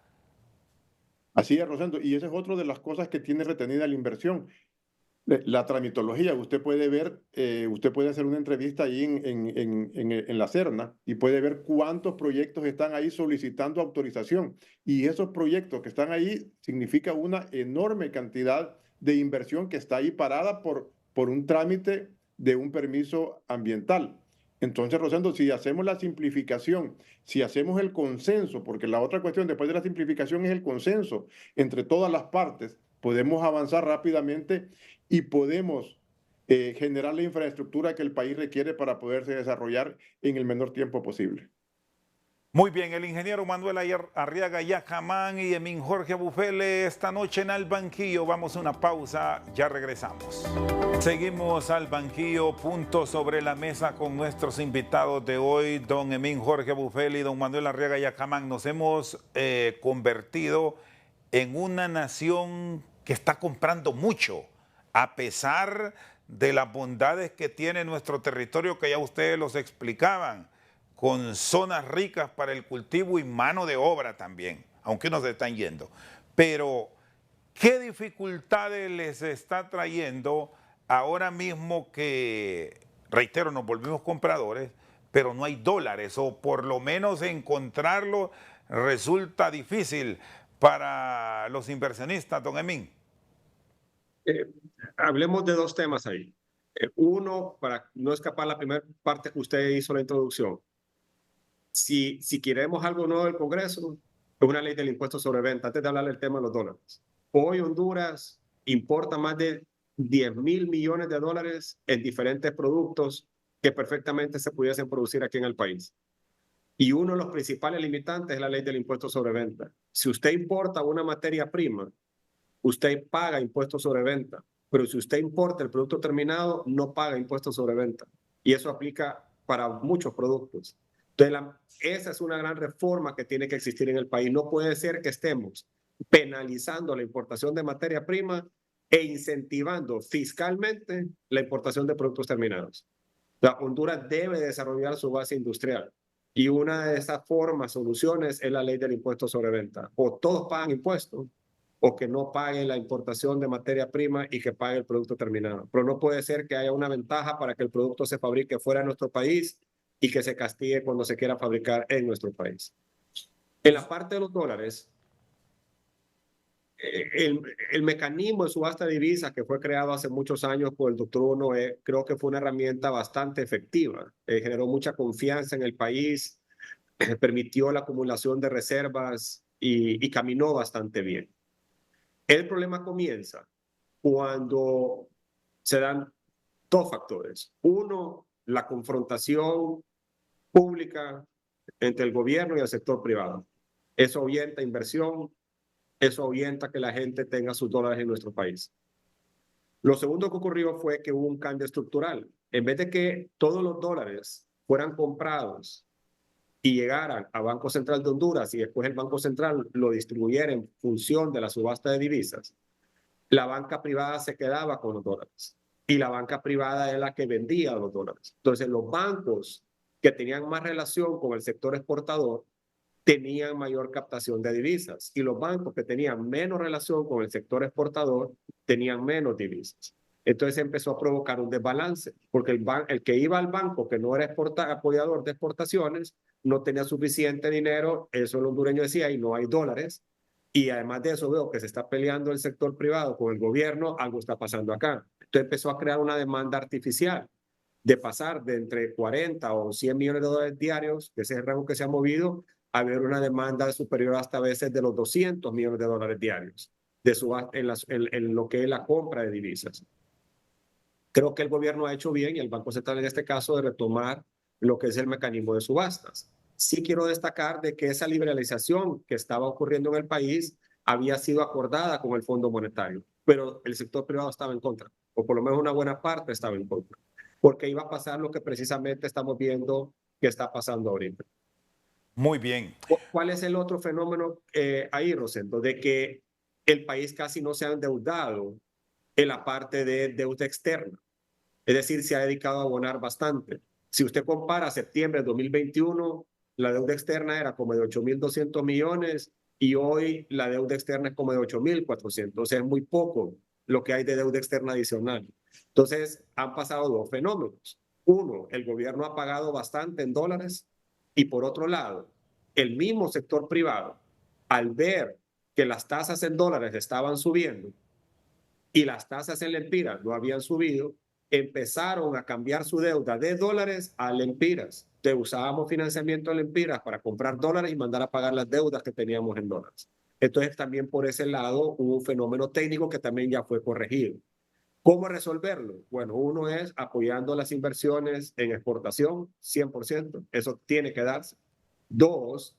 Así es, Rosendo, y esa es otra de las cosas que tiene retenida la inversión. La tramitología, usted puede ver, usted puede hacer una entrevista ahí en la Serna y puede ver cuántos proyectos están ahí solicitando autorización. Y esos proyectos que están ahí significa una enorme cantidad de inversión que está ahí parada por un trámite de un permiso ambiental. Entonces, Rosendo, si hacemos la simplificación, si hacemos el consenso, porque la otra cuestión después de la simplificación es el consenso entre todas las partes, podemos avanzar rápidamente y podemos generar la infraestructura que el país requiere para poderse desarrollar en el menor tiempo posible. Muy bien, el ingeniero Manuel Arriaga Yacamán y Emin Jorge Bufele esta noche en Al Banquillo. Vamos a una pausa, ya regresamos. Seguimos al banquillo, punto sobre la mesa con nuestros invitados de hoy, don Emin Jorge Bufele y don Manuel Arriaga Yacamán. Nos hemos convertido en una nación que está comprando mucho, a pesar de las bondades que tiene nuestro territorio, que ya ustedes los explicaban, con zonas ricas para el cultivo y mano de obra también, aunque nos están yendo. Pero, ¿qué dificultades les está trayendo ahora mismo que, reitero, nos volvimos compradores, pero no hay dólares, o por lo menos encontrarlo resulta difícil para los inversionistas, don Emin? Hablemos de dos temas ahí. Uno, para no escapar la primera parte que usted hizo la introducción. Si queremos algo nuevo del Congreso, es una ley del impuesto sobre venta, antes de hablar del tema de los dólares. Hoy Honduras importa más de 10.000 millones de dólares en diferentes productos que perfectamente se pudiesen producir aquí en el país. Y uno de los principales limitantes es la ley del impuesto sobre venta. Si usted importa una materia prima, usted paga impuestos sobre venta, pero si usted importa el producto terminado, no paga impuestos sobre venta. Y eso aplica para muchos productos. Entonces, esa es una gran reforma que tiene que existir en el país. No puede ser que estemos penalizando la importación de materia prima e incentivando fiscalmente la importación de productos terminados. Honduras debe desarrollar su base industrial. Y una de esas formas, soluciones, es la ley del impuesto sobre venta. O todos pagan impuestos, o que no paguen la importación de materia prima y que pague el producto terminado. Pero no puede ser que haya una ventaja para que el producto se fabrique fuera de nuestro país y que se castigue cuando se quiera fabricar en nuestro país. En la parte de los dólares, el mecanismo de subasta de divisas que fue creado hace muchos años por el doctor Noé, creo que fue una herramienta bastante efectiva. Generó mucha confianza en el país, permitió la acumulación de reservas y caminó bastante bien. El problema comienza cuando se dan dos factores. Uno, la confrontación pública entre el gobierno y el sector privado. Eso ahuyenta inversión, eso ahuyenta que la gente tenga sus dólares en nuestro país. Lo segundo que ocurrió fue que hubo un cambio estructural. En vez de que todos los dólares fueran comprados y llegaran a Banco Central de Honduras y después el Banco Central lo distribuyera en función de la subasta de divisas, la banca privada se quedaba con los dólares y la banca privada es la que vendía los dólares. Entonces los bancos que tenían más relación con el sector exportador tenían mayor captación de divisas y los bancos que tenían menos relación con el sector exportador tenían menos divisas. Entonces empezó a provocar un desbalance, porque el que iba al banco que no era apoyador de exportaciones no tenía suficiente dinero, eso el hondureño decía, y no hay dólares. Y además de eso veo que se está peleando el sector privado con el gobierno, algo está pasando acá. Entonces empezó a crear una demanda artificial de pasar de entre 40 o 100 millones de dólares diarios, que ese es el rango que se ha movido, a haber una demanda superior hasta a veces de los 200 millones de dólares diarios en lo que es la compra de divisas. Creo que el gobierno ha hecho bien, y el Banco Central en este caso, de retomar lo que es el mecanismo de subastas. Sí quiero destacar de que esa liberalización que estaba ocurriendo en el país había sido acordada con el Fondo Monetario, pero el sector privado estaba en contra, o por lo menos una buena parte estaba en contra, porque iba a pasar lo que precisamente estamos viendo que está pasando ahorita. Muy bien. ¿Cuál es el otro fenómeno ahí, Rosendo? De que el país casi no se ha endeudado en la parte de deuda externa. Es decir, se ha dedicado a abonar bastante. Si usted compara septiembre de 2021, la deuda externa era como de 8.200 millones y hoy la deuda externa es como de 8.400. O sea, es muy poco lo que hay de deuda externa adicional. Entonces, han pasado dos fenómenos. Uno, el gobierno ha pagado bastante en dólares y por otro lado, el mismo sector privado, al ver que las tasas en dólares estaban subiendo y las tasas en lempiras no habían subido, empezaron a cambiar su deuda de dólares a lempiras. Entonces usábamos financiamiento de lempiras para comprar dólares y mandar a pagar las deudas que teníamos en dólares. Entonces también por ese lado hubo un fenómeno técnico que también ya fue corregido. ¿Cómo resolverlo? Bueno, uno es apoyando las inversiones en exportación, 100%, eso tiene que darse. Dos,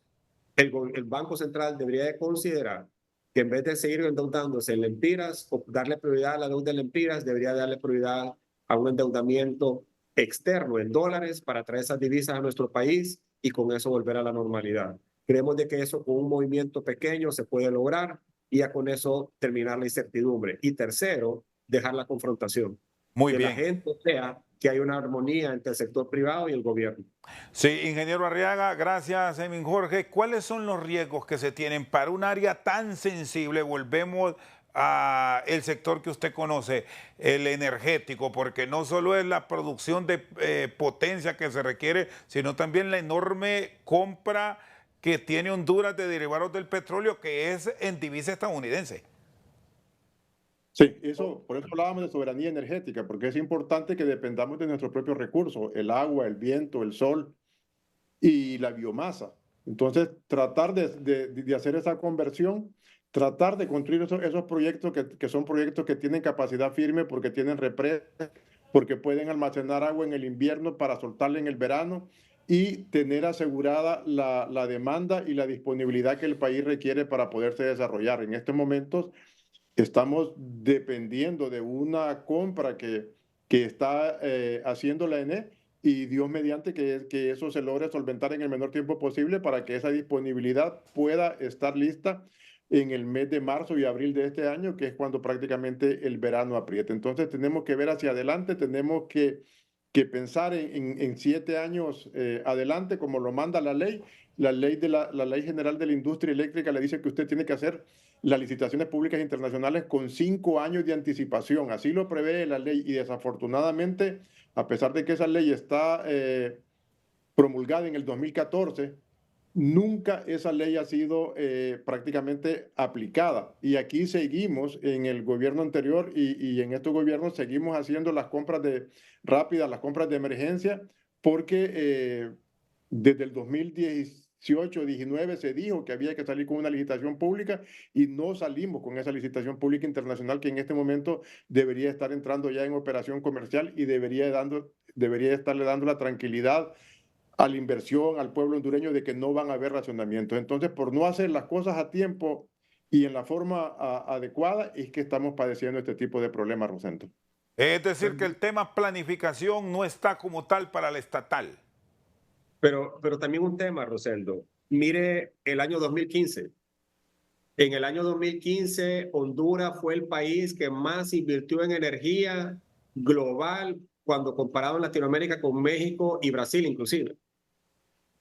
el Banco Central debería de considerar que en vez de seguir endeudándose en lempiras o darle prioridad a la deuda en lempiras, debería darle prioridad a un endeudamiento externo en dólares para traer esas divisas a nuestro país y con eso volver a la normalidad. Creemos de que eso con un movimiento pequeño se puede lograr y ya con eso terminar la incertidumbre. Y tercero, dejar la confrontación. Muy que bien. la gente vea que hay una armonía entre el sector privado y el gobierno. Sí, ingeniero Arriaga, gracias, Emin Jorge. ¿Cuáles son los riesgos que se tienen para un área tan sensible? Volvemos a el sector que usted conoce, el energético, porque no solo es la producción de potencia que se requiere, sino también la enorme compra que tiene Honduras de derivados del petróleo, que es en divisa estadounidense. Sí, por eso hablábamos de soberanía energética, porque es importante que dependamos de nuestros propios recursos, el agua, el viento, el sol y la biomasa. Entonces, tratar de hacer esa conversión, tratar de construir esos proyectos que son proyectos que tienen capacidad firme porque tienen represas, porque pueden almacenar agua en el invierno para soltarla en el verano y tener asegurada la demanda y la disponibilidad que el país requiere para poderse desarrollar. En estos momentos, estamos dependiendo de una compra que está haciendo la ENE, y Dios mediante que eso se logre solventar en el menor tiempo posible para que esa disponibilidad pueda estar lista en el mes de marzo y abril de este año, que es cuando prácticamente el verano aprieta. Entonces tenemos que ver hacia adelante, tenemos que pensar en 7 años adelante, como lo manda la ley. La ley general de la industria eléctrica le dice que usted tiene que hacer las licitaciones públicas internacionales con 5 años de anticipación. Así lo prevé la ley, y desafortunadamente, a pesar de que esa ley está promulgada en el 2014, nunca esa ley ha sido prácticamente aplicada. Y aquí seguimos en el gobierno anterior y en estos gobiernos seguimos haciendo las compras rápidas, las compras de emergencia, porque desde el 2018-19 se dijo que había que salir con una licitación pública, y no salimos con esa licitación pública internacional, que en este momento debería estar entrando ya en operación comercial y debería estarle dando la tranquilidad a la inversión, al pueblo hondureño, de que no van a haber racionamientos. Entonces, por no hacer las cosas a tiempo y en la forma adecuada, es que estamos padeciendo este tipo de problemas, Rosendo. Es decir, que el tema planificación no está como tal para la estatal. Pero también un tema, Rosendo. Mire el año 2015. En el año 2015, Honduras fue el país que más invirtió en energía global cuando comparado en Latinoamérica con México y Brasil inclusive.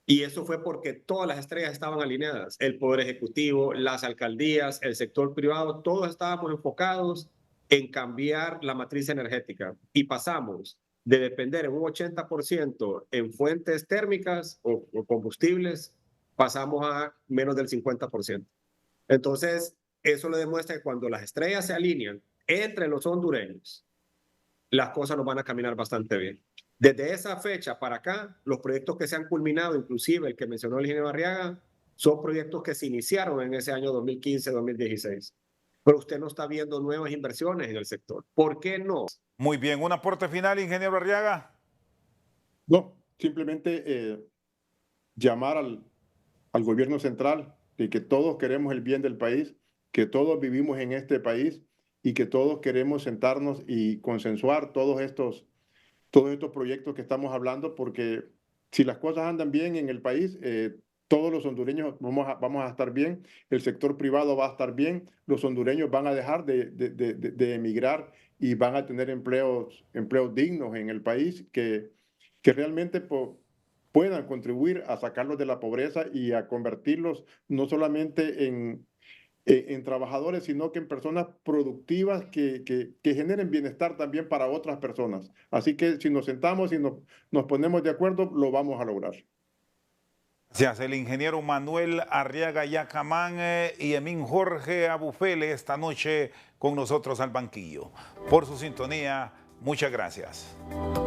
Y eso fue porque todas las estrellas estaban alineadas. El Poder Ejecutivo, las alcaldías, el sector privado, todos estábamos enfocados en cambiar la matriz energética. Y pasamos de depender en un 80% en fuentes térmicas o combustibles, pasamos a menos del 50%. Entonces, eso le demuestra que cuando las estrellas se alinean entre los hondureños, las cosas nos van a caminar bastante bien. Desde esa fecha para acá, los proyectos que se han culminado, inclusive el que mencionó el ingeniero Arriaga, son proyectos que se iniciaron en ese año 2015-2016. Pero usted no está viendo nuevas inversiones en el sector. ¿Por qué no? Muy bien, un aporte final, ingeniero Arriaga. No, simplemente llamar al gobierno central de que todos queremos el bien del país, que todos vivimos en este país y que todos queremos sentarnos y consensuar todos estos proyectos que estamos hablando, porque si las cosas andan bien en el país, todos los hondureños vamos a estar bien, el sector privado va a estar bien, los hondureños van a dejar de emigrar y van a tener empleos dignos en el país que realmente puedan contribuir a sacarlos de la pobreza y a convertirlos no solamente en trabajadores, sino que en personas productivas que generen bienestar también para otras personas. Así que si nos sentamos y nos ponemos de acuerdo, lo vamos a lograr. Gracias, el ingeniero Manuel Arriaga Yacamán y Emín Jorge Abufele esta noche con nosotros al banquillo. Por su sintonía, muchas gracias.